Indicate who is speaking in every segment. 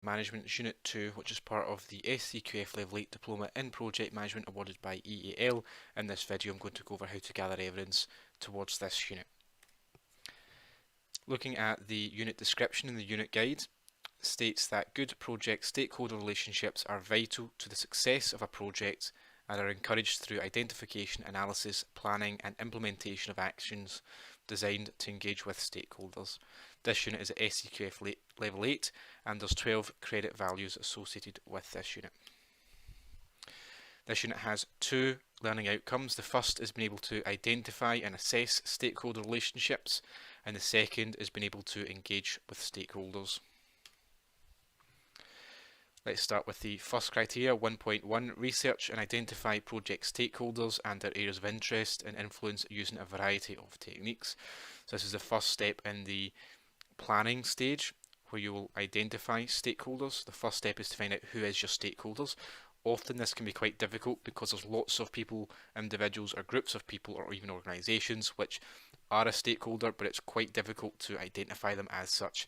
Speaker 1: Management Unit 2, which is part of the SCQF Level 8 Diploma in Project Management awarded by EAL. In this video I'm going to go over how to gather evidence towards this unit. Looking at the unit description in the unit guide, states that good project stakeholder relationships are vital to the success of a project and are encouraged through identification, analysis, planning and implementation of actions designed to engage with stakeholders. This unit is at SCQF Level 8 and there's 12 credit values associated with this unit. This unit has two learning outcomes. The first is being able to identify and assess stakeholder relationships, and the second is being able to engage with stakeholders. Let's start with the first criteria, 1.1, research and identify project stakeholders and their areas of interest and influence using a variety of techniques. So this is the first step in the planning stage, where you will identify stakeholders. The first step is to find out who is your stakeholders. Often this can be quite difficult because there's lots of people, individuals or groups of people or even organisations which are a stakeholder, but it's quite difficult to identify them as such.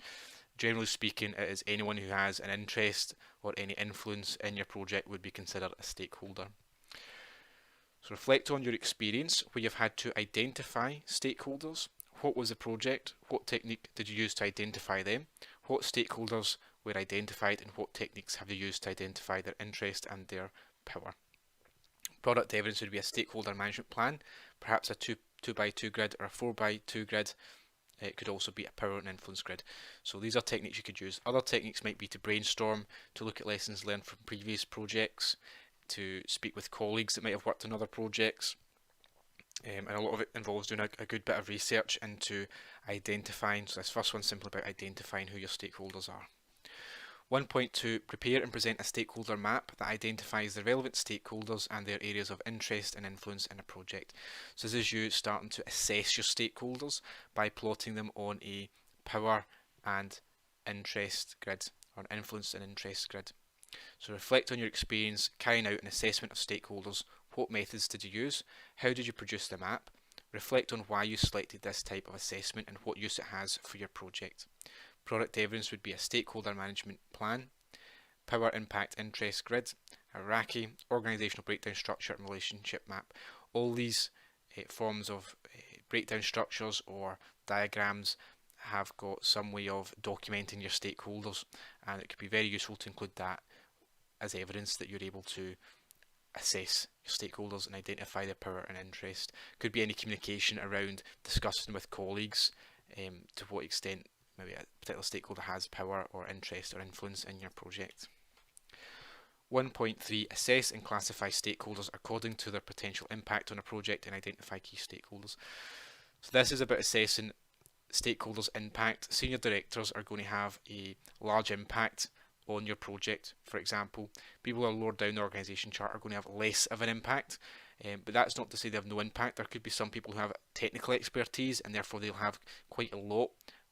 Speaker 1: Generally speaking, it is anyone who has an interest or any influence in your project would be considered a stakeholder. So reflect on your experience where you've had to identify stakeholders. What was the project? What technique did you use to identify them? What stakeholders were identified and what techniques have you used to identify their interest and their power? Product evidence would be a stakeholder management plan, perhaps a 2x2 grid or a 4x2 grid. It could also be a power and influence grid. So these are techniques you could use. Other techniques might be to brainstorm, to look at lessons learned from previous projects, to speak with colleagues that might have worked on other projects. And a lot of it involves doing a good bit of research into identifying, so this first one's simply about identifying who your stakeholders are. 1.2, prepare and present a stakeholder map that identifies the relevant stakeholders and their areas of interest and influence in a project. So this is you starting to assess your stakeholders by plotting them on a power and interest grid, or an influence and interest grid. So reflect on your experience carrying out an assessment of stakeholders. What methods did you use? How did you produce the map? Reflect on why you selected this type of assessment and what use it has for your project. Product evidence would be a stakeholder management plan, power impact interest grid, hierarchy, organisational breakdown structure and relationship map. All these forms of breakdown structures or diagrams have got some way of documenting your stakeholders, and it could be very useful to include that as evidence that you're able to assess your stakeholders and identify their power and interest. Could be any communication around discussing with colleagues to what extent maybe a particular stakeholder has power or interest or influence in your project. 1.3, assess and classify stakeholders according to their potential impact on a project and identify key stakeholders. So this is about assessing stakeholders' impact. Senior directors are going to have a large impact on your project. For example, people who are lower down the organisation chart are going to have less of an impact, but that's not to say they have no impact. There could be some people who have technical expertise and therefore they'll have quite a lot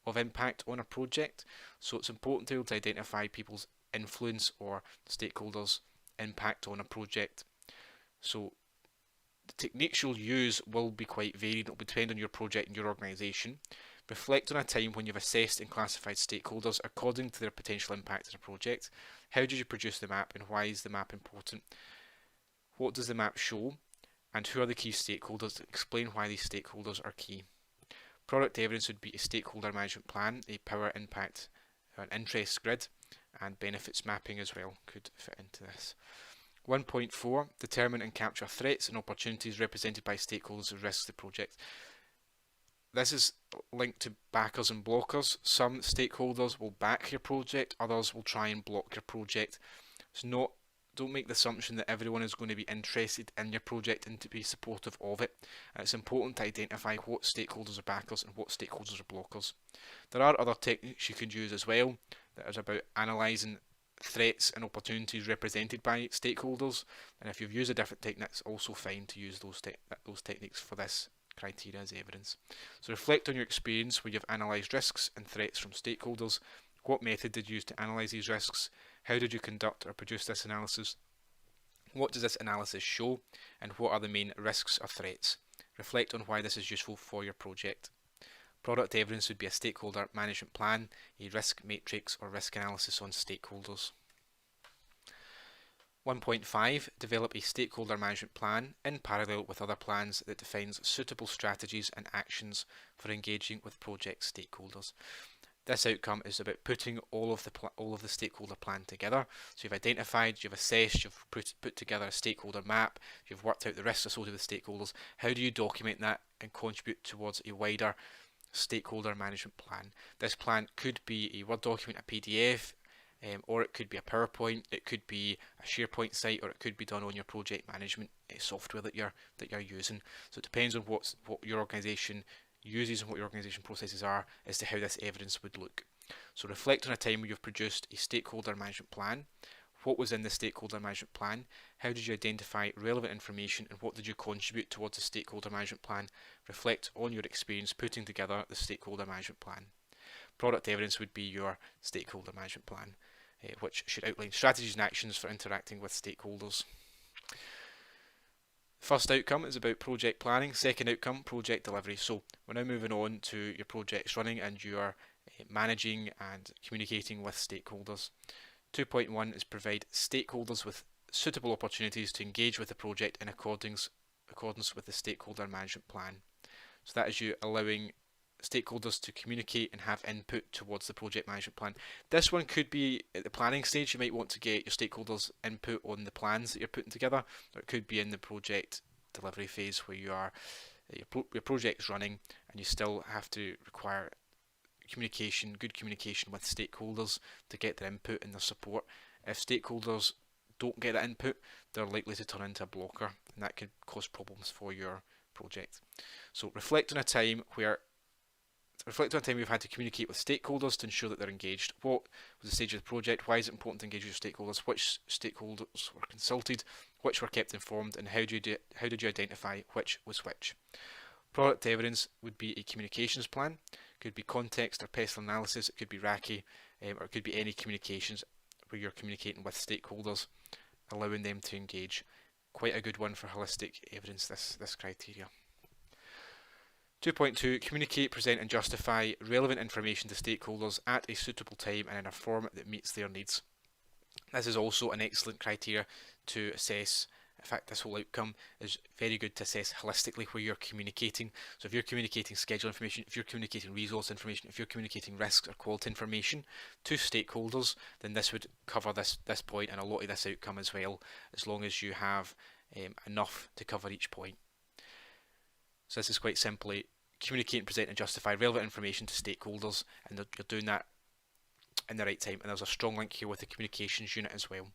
Speaker 1: of impact on a project. So it's important to be able to identify people's influence or stakeholders' impact on a project. So the techniques you'll use will be quite varied. It will depend on your project and your organisation. Reflect on a time when you've assessed and classified stakeholders according to their potential impact on a project. How did you produce the map and why is the map important? What does the map show and who are the key stakeholders? Explain why these stakeholders are key. Product evidence would be a stakeholder management plan, a power impact, an interest grid, and benefits mapping as well could fit into this. 1.4, determine and capture threats and opportunities represented by stakeholders and risks of the project. This is linked to backers and blockers. Some stakeholders will back your project, others will try and block your project. Don't make the assumption that everyone is going to be interested in your project and to be supportive of it. It's important to identify what stakeholders are backers and what stakeholders are blockers. There are other techniques you could use as well that is about analysing threats and opportunities represented by stakeholders, and if you've used a different technique, it's also fine to use those techniques for this criteria as evidence. So reflect on your experience where you've analysed risks and threats from stakeholders. What method did you use to analyse these risks? How did you conduct or produce this analysis? What does this analysis show? And what are the main risks or threats? Reflect on why this is useful for your project. Product evidence would be a stakeholder management plan, a risk matrix or risk analysis on stakeholders. 1.5. Develop a stakeholder management plan in parallel with other plans that defines suitable strategies and actions for engaging with project stakeholders. This outcome is about putting all of the stakeholder plan together. So you've identified, you've assessed, you've put together a stakeholder map, you've worked out the risks associated with stakeholders. How do you document that and contribute towards a wider stakeholder management plan? This plan could be a Word document, a PDF, or it could be a PowerPoint, it could be a SharePoint site, or it could be done on your project management software that you're using. So it depends on what your organisation uses and what your organisation processes are as to how this evidence would look. So reflect on a time where you've produced a stakeholder management plan. What was in the stakeholder management plan? How did you identify relevant information and what did you contribute towards the stakeholder management plan? Reflect on your experience putting together the stakeholder management plan. Product evidence would be your stakeholder management plan, which should outline strategies and actions for interacting with stakeholders. First outcome is about project planning. Second outcome, project delivery. So we're now moving on to your projects running and you are managing and communicating with stakeholders. 2.1 is provide stakeholders with suitable opportunities to engage with the project in accordance with the stakeholder management plan. So that is you allowing stakeholders to communicate and have input towards the project management plan. This one could be at the planning stage. You might want to get your stakeholders' input on the plans that you're putting together, or it could be in the project delivery phase where you are your project's running and you still have to require good communication with stakeholders to get their input and their support. If stakeholders don't get that input, they're likely to turn into a blocker, and that could cause problems for your project. So reflect on a time we've had to communicate with stakeholders to ensure that they're engaged. What was the stage of the project? Why is it important to engage with your stakeholders? Which stakeholders were consulted? Which were kept informed? And how did you identify which was which? Product evidence would be a communications plan. It could be context or pestle analysis. It could be RACI, or it could be any communications where you're communicating with stakeholders, allowing them to engage. Quite a good one for holistic evidence, this criteria. 2.2. Communicate, present and justify relevant information to stakeholders at a suitable time and in a format that meets their needs. This is also an excellent criteria to assess. In fact, this whole outcome is very good to assess holistically where you're communicating. So if you're communicating schedule information, if you're communicating resource information, if you're communicating risks or quality information to stakeholders, then this would cover this point and a lot of this outcome as well, as long as you have enough to cover each point. So this is quite simply communicate, present and justify relevant information to stakeholders, and you're doing that in the right time. And there's a strong link here with the communications unit as well.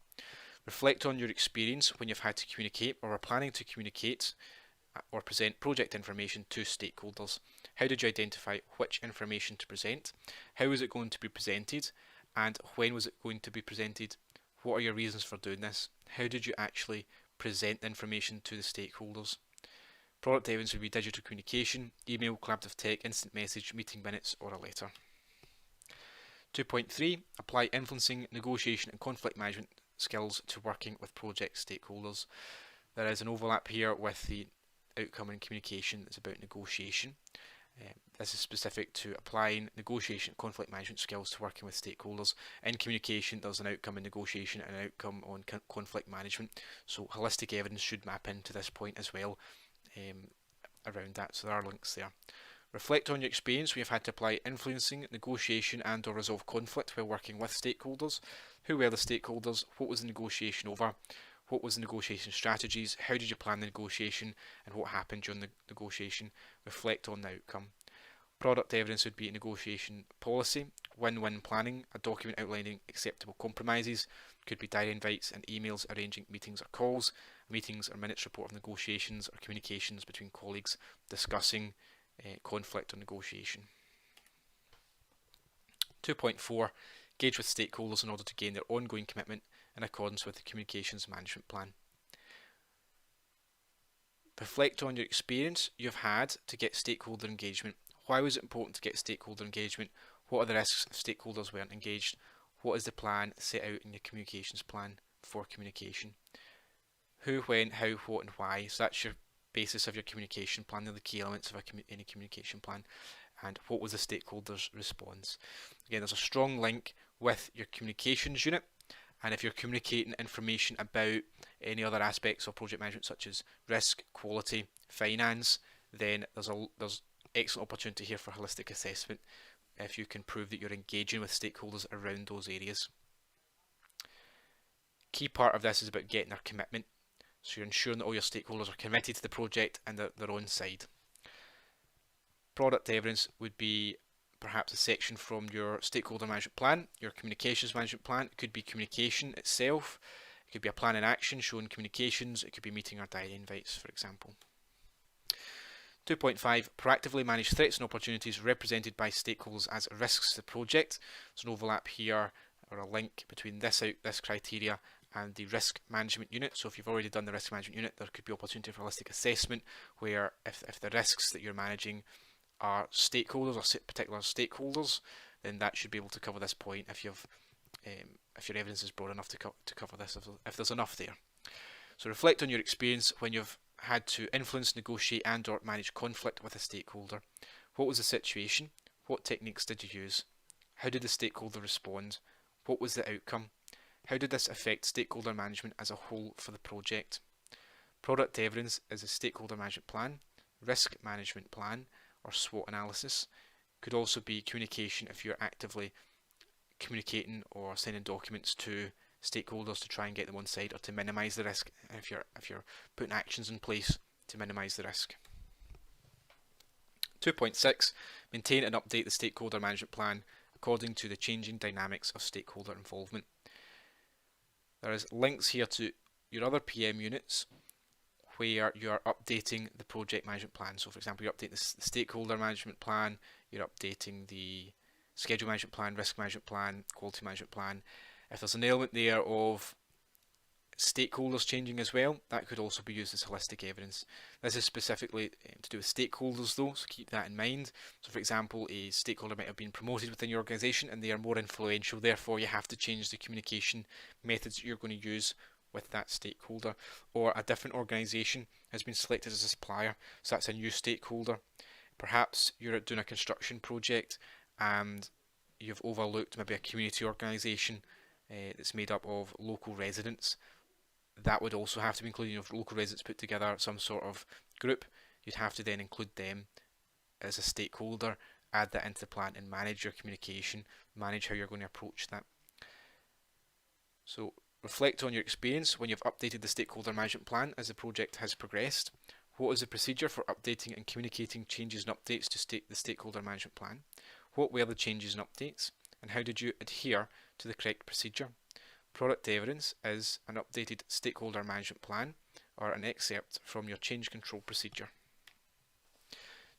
Speaker 1: Reflect on your experience when you've had to communicate or are planning to communicate or present project information to stakeholders. How did you identify which information to present? How is it going to be presented? And when was it going to be presented? What are your reasons for doing this? How did you actually present the information to the stakeholders? Product evidence would be digital communication, email, collaborative tech, instant message, meeting minutes, or a letter. 2.3. Apply influencing, negotiation and conflict management skills to working with project stakeholders. There is an overlap here with the outcome in communication that's about negotiation. This is specific to applying negotiation and conflict management skills to working with stakeholders. In communication, there's an outcome in negotiation and an outcome on conflict management. So holistic evidence should map into this point as well around that. So there are links there. Reflect on your experience when you've had to apply influencing, negotiation and or resolve conflict while working with stakeholders. Who were the stakeholders? What was the negotiation over? What was the negotiation strategies? How did you plan the negotiation? And what happened during the negotiation? Reflect on the outcome. Product evidence would be a negotiation policy, win-win planning, a document outlining acceptable compromises. Could be diary invites and emails arranging meetings or calls. Meetings or minutes report of negotiations or communications between colleagues discussing conflict or negotiation. 2.4. Engage with stakeholders in order to gain their ongoing commitment in accordance with the communications management plan. Reflect on your experience you've had to get stakeholder engagement. Why was it important to get stakeholder engagement? What are the risks if stakeholders weren't engaged? What is the plan set out in your communications plan for communication? Who, when, how, what and why. So that's your basis of your communication plan. They're the key elements of any communication plan. and what was the stakeholders' response. Again, there's a strong link with your communications unit, and if you're communicating information about any other aspects of project management such as risk, quality, finance, then there's excellent opportunity here for holistic assessment if you can prove that you're engaging with stakeholders around those areas. Key part of this is about getting their commitment, so you're ensuring that all your stakeholders are committed to the project and they're on side. Product evidence would be perhaps a section from your stakeholder management plan, your communications management plan. It could be communication itself, it could be a plan in action showing communications, it could be meeting or diary invites, for example. 2.5, proactively manage threats and opportunities represented by stakeholders as risks to the project. There's an overlap here, or a link between this criteria and the risk management unit. So if you've already done the risk management unit, there could be opportunity for holistic assessment, where if the risks that you're managing are stakeholders or particular stakeholders, then that should be able to cover this point if your evidence is broad enough to cover this, if there's enough there. So reflect on your experience when you've had to influence, negotiate and or manage conflict with a stakeholder. What was the situation? What techniques did you use? How did the stakeholder respond? What was the outcome? How did this affect stakeholder management as a whole for the project? Product evidence is a stakeholder management plan, risk management plan, or SWOT analysis. Could also be communication if you're actively communicating or sending documents to stakeholders to try and get them on side or to minimise the risk, if you're putting actions in place to minimise the risk. 2.6, maintain and update the stakeholder management plan according to the changing dynamics of stakeholder involvement. There is links here to your other PM units where you are updating the project management plan. So for example, you're updating the stakeholder management plan, you're updating the schedule management plan, risk management plan, quality management plan. If there's an element there of stakeholders changing as well, that could also be used as holistic evidence. This is specifically to do with stakeholders though, so keep that in mind. So for example, a stakeholder might have been promoted within your organisation and they are more influential, therefore you have to change the communication methods that you're going to use with that stakeholder. Or a different organisation has been selected as a supplier, so that's a new stakeholder. Perhaps you're doing a construction project and you've overlooked maybe a community organisation that's made up of local residents. That would also have to be included. If local residents put together some sort of group, you'd have to then include them as a stakeholder, add that into the plan and manage your communication, manage how you're going to approach that. So reflect on your experience when you've updated the stakeholder management plan as the project has progressed. What is the procedure for updating and communicating changes and updates to the stakeholder management plan? What were the changes and updates? And how did you adhere to the correct procedure? Product evidence is an updated stakeholder management plan or an excerpt from your change control procedure.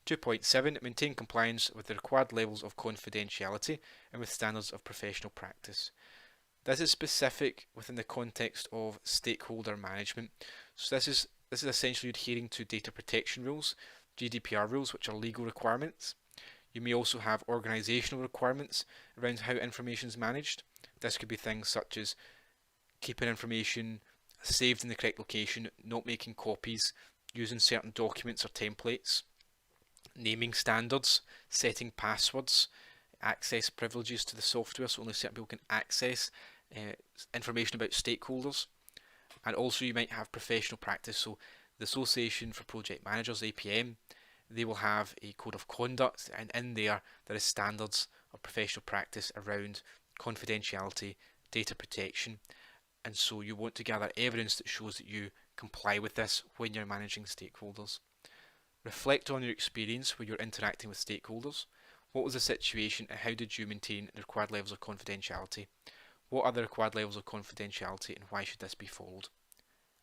Speaker 1: 2.7, maintain compliance with the required levels of confidentiality and with standards of professional practice. This is specific within the context of stakeholder management. So this is essentially adhering to data protection rules, GDPR rules, which are legal requirements. You may also have organisational requirements around how information is managed. This could be things such as keeping information saved in the correct location, not making copies, using certain documents or templates, naming standards, setting passwords, access privileges to the software so only certain people can access information about stakeholders. And also you might have professional practice, so the Association for Project Managers, APM, they will have a code of conduct, and in there is standards of professional practice around confidentiality, data protection, and so you want to gather evidence that shows that you comply with this when you're managing stakeholders. Reflect on your experience when you're interacting with stakeholders. What was the situation and how did you maintain the required levels of confidentiality? What are the required levels of confidentiality and why should this be followed?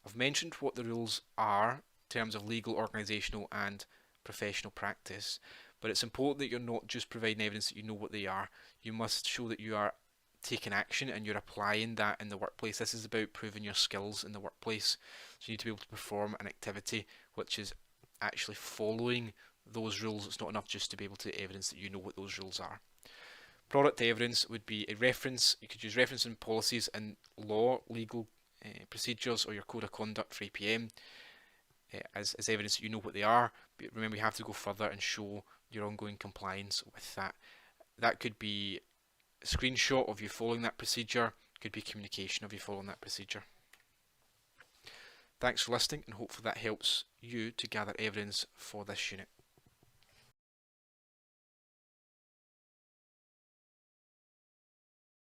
Speaker 1: I've mentioned what the rules are in terms of legal, organisational and professional practice, but it's important that you're not just providing evidence that you know what they are. You must show that you are taking action and you're applying that in the workplace. This is about proving your skills in the workplace. So you need to be able to perform an activity which is actually following those rules. It's not enough just to be able to evidence that you know what those rules are. Product evidence would be a reference. You could use reference in policies and law, legal procedures, or your code of conduct for APM as evidence that you know what they are. But remember, you have to go further and show your ongoing compliance with that. That could be a screenshot of you following that procedure, could be communication of you following that procedure. Thanks for listening, and hopefully that helps you to gather evidence for this unit.